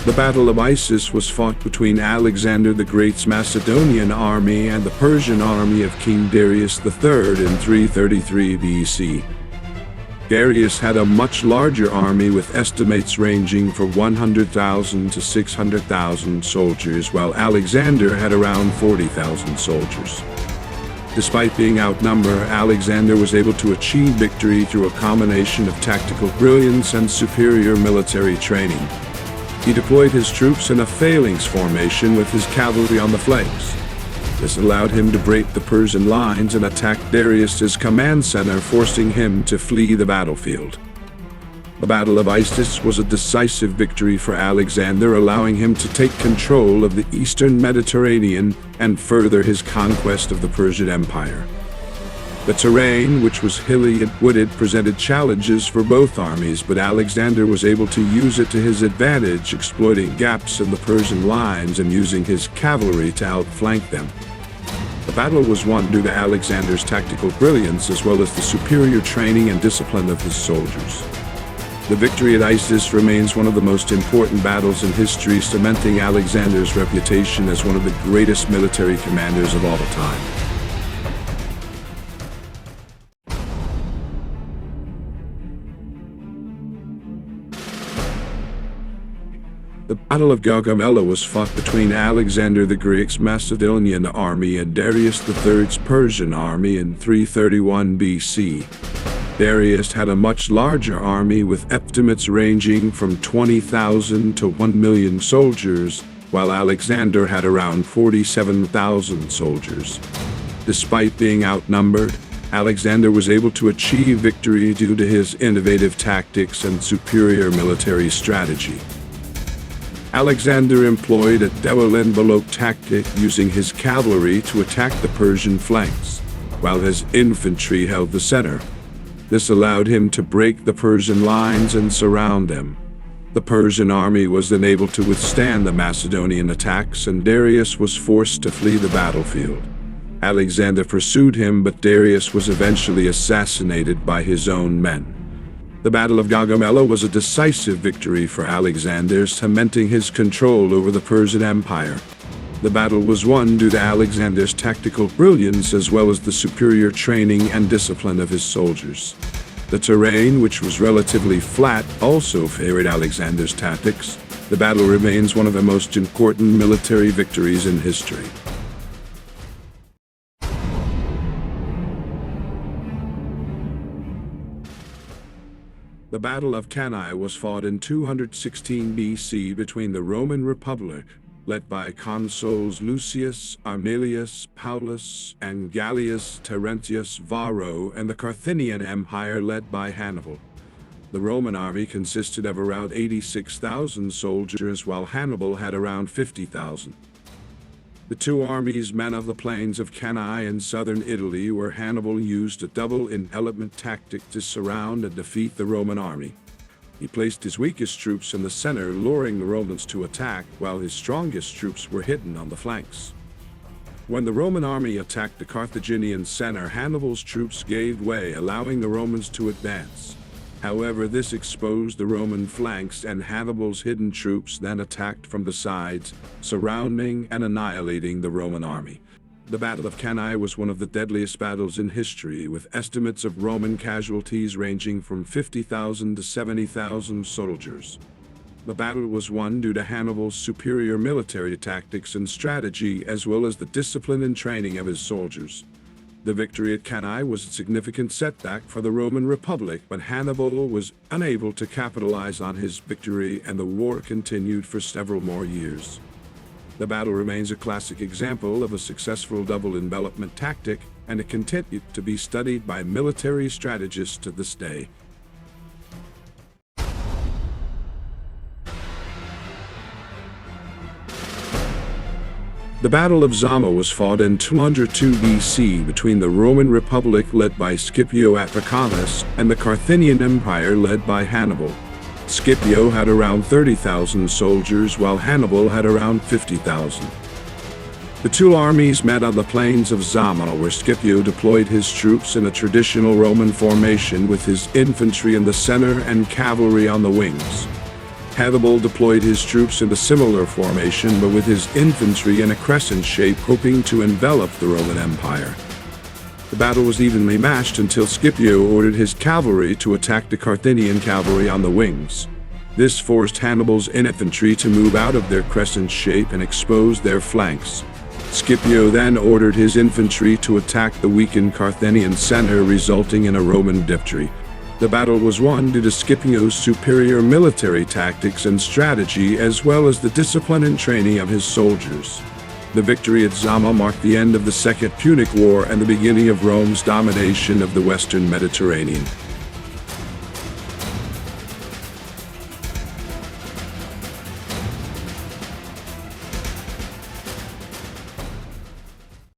The Battle of Issus was fought between Alexander the Great's Macedonian army and the Persian army of King Darius III in 333 BC. Darius had a much larger army with estimates ranging from 100,000 to 600,000 soldiers, while Alexander had around 40,000 soldiers. Despite being outnumbered, Alexander was able to achieve victory through a combination of tactical brilliance and superior military training. He deployed his troops in a phalanx formation with his cavalry on the flanks. This allowed him to break the Persian lines and attack Darius's command center, forcing him to flee the battlefield. The Battle of Issus was a decisive victory for Alexander, allowing him to take control of the eastern Mediterranean and further his conquest of the Persian Empire. The terrain, which was hilly and wooded, presented challenges for both armies, but Alexander was able to use it to his advantage, exploiting gaps in the Persian lines and using his cavalry to outflank them. The battle was won due to Alexander's tactical brilliance as well as the superior training and discipline of his soldiers. The victory at Issus remains one of the most important battles in history, cementing Alexander's reputation as one of the greatest military commanders of all time. The Battle of Gaugamela was fought between Alexander the Great's Macedonian army and Darius III's Persian army in 331 BC. Darius had a much larger army with estimates ranging from 20,000 to 1 million soldiers, while Alexander had around 47,000 soldiers. Despite being outnumbered, Alexander was able to achieve victory due to his innovative tactics and superior military strategy. Alexander employed a double-envelope tactic, using his cavalry to attack the Persian flanks, while his infantry held the center. This allowed him to break the Persian lines and surround them. The Persian army was then able to withstand the Macedonian attacks, and Darius was forced to flee the battlefield. Alexander pursued him, but Darius was eventually assassinated by his own men. The Battle of Gaugamela was a decisive victory for Alexander, cementing his control over the Persian Empire. The battle was won due to Alexander's tactical brilliance as well as the superior training and discipline of his soldiers. The terrain, which was relatively flat, also favored Alexander's tactics. The battle remains one of the most important military victories in history. The Battle of Kanai was fought in 216 BC between the Roman Republic, led by consuls Lucius Aemilius Paulus and Gallius Terentius Varro, and the Carthaginian Empire led by Hannibal. The Roman army consisted of around 86,000 soldiers, while Hannibal had around 50,000. The two armies met on the plains of Kanai in southern Italy, where Hannibal used a double-envelopment tactic to surround and defeat the Roman army. He placed his weakest troops in the center, luring the Romans to attack, while his strongest troops were hidden on the flanks. When the Roman army attacked the Carthaginian center, Hannibal's troops gave way, allowing the Romans to advance. However, this exposed the Roman flanks, and Hannibal's hidden troops then attacked from the sides, surrounding and annihilating the Roman army. The Battle of Kanai was one of the deadliest battles in history, with estimates of Roman casualties ranging from 50,000 to 70,000 soldiers. The battle was won due to Hannibal's superior military tactics and strategy, as well as the discipline and training of his soldiers. The victory at Kanai was a significant setback for the Roman Republic, but Hannibal was unable to capitalize on his victory, and the war continued for several more years. The battle remains a classic example of a successful double-envelopment tactic, and it continued to be studied by military strategists to this day. The Battle of Zama was fought in 202 BC between the Roman Republic led by Scipio Africanus and the Carthaginian Empire led by Hannibal. Scipio had around 30,000 soldiers, while Hannibal had around 50,000. The two armies met on the plains of Zama, where Scipio deployed his troops in a traditional Roman formation with his infantry in the center and cavalry on the wings. Hannibal deployed his troops in a similar formation but with his infantry in a crescent shape, hoping to envelop the Roman Empire. The battle was evenly matched until Scipio ordered his cavalry to attack the Carthaginian cavalry on the wings. This forced Hannibal's infantry to move out of their crescent shape and expose their flanks. Scipio then ordered his infantry to attack the weakened Carthaginian center, resulting in a Roman victory. The battle was won due to Scipio's superior military tactics and strategy, as well as the discipline and training of his soldiers. The victory at Zama marked the end of the Second Punic War and the beginning of Rome's domination of the Western Mediterranean.